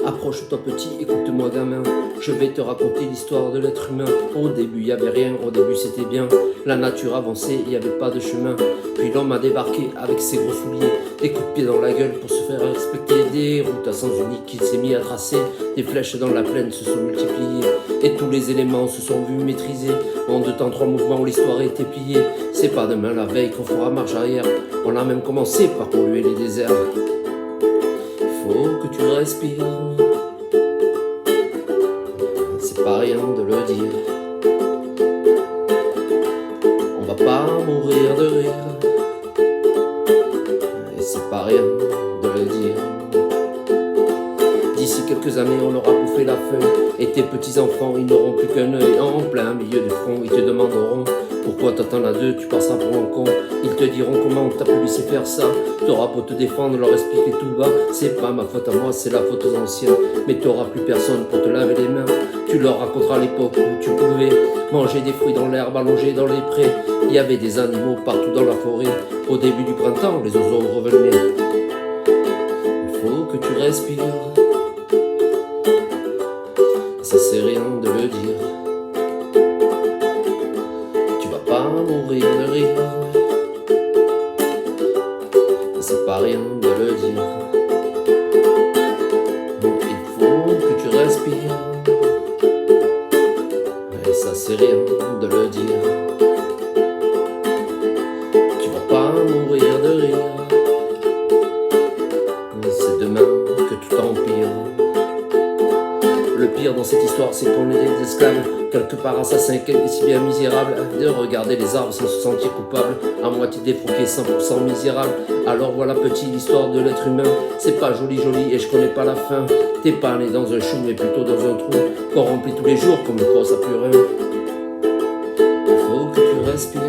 Approche-toi petit, écoute-moi gamin. Je vais te raconter l'histoire de l'être humain. Au début y avait rien, au début c'était bien. La nature avançait, y avait pas de chemin. Puis l'homme a débarqué avec ses gros souliers, des coups de pied dans la gueule pour se faire respecter. Des routes à sens unique qu'il s'est mis à tracer. Des flèches dans la plaine se sont multipliées, et tous les éléments se sont vus maîtrisés. En 2 temps 3 mouvements, l'histoire était pliée. C'est pas demain la veille qu'on fera marche arrière. On a même commencé par polluer les déserts. Faut que tu respires, c'est pas rien de le dire. On va pas mourir de rire, et c'est pas rien de le dire. D'ici quelques années on aura bouffé la feuille, et tes petits enfants ils n'auront plus qu'un œil. En plein milieu du front ils te demanderont pourquoi t'attends la deux, tu passeras pour un con. Ils te diront comment t'as pu laisser faire ça. T'auras pour te défendre, leur expliquer tout bas. C'est pas ma faute à moi, c'est la faute aux anciens. Mais t'auras plus personne pour te laver les mains. Tu leur raconteras l'époque où tu pouvais manger des fruits dans l'herbe, allongés dans les prés. Il y avait des animaux partout dans la forêt. Au début du printemps, les oiseaux revenaient. Il faut que tu respires, ça c'est rien de le dire. Pas mourir de rire, c'est pas rien de le dire. Il faut que tu respires, et ça c'est rien de le dire. Tu vas pas mourir de rire, c'est demain que tout empire. Le pire dans cette histoire, c'est qu'on est des esclaves, quelque part assassins, quelque si bien misérable, de regarder les arbres sans se sentir coupable, à moitié défroqué, 100% misérable. Alors voilà petit l'histoire de l'être humain, c'est pas joli joli et je connais pas la fin. T'es pas né dans un chou mais plutôt dans un trou, qu'on remplit tous les jours comme le poste à plus rien. Faut que tu respires,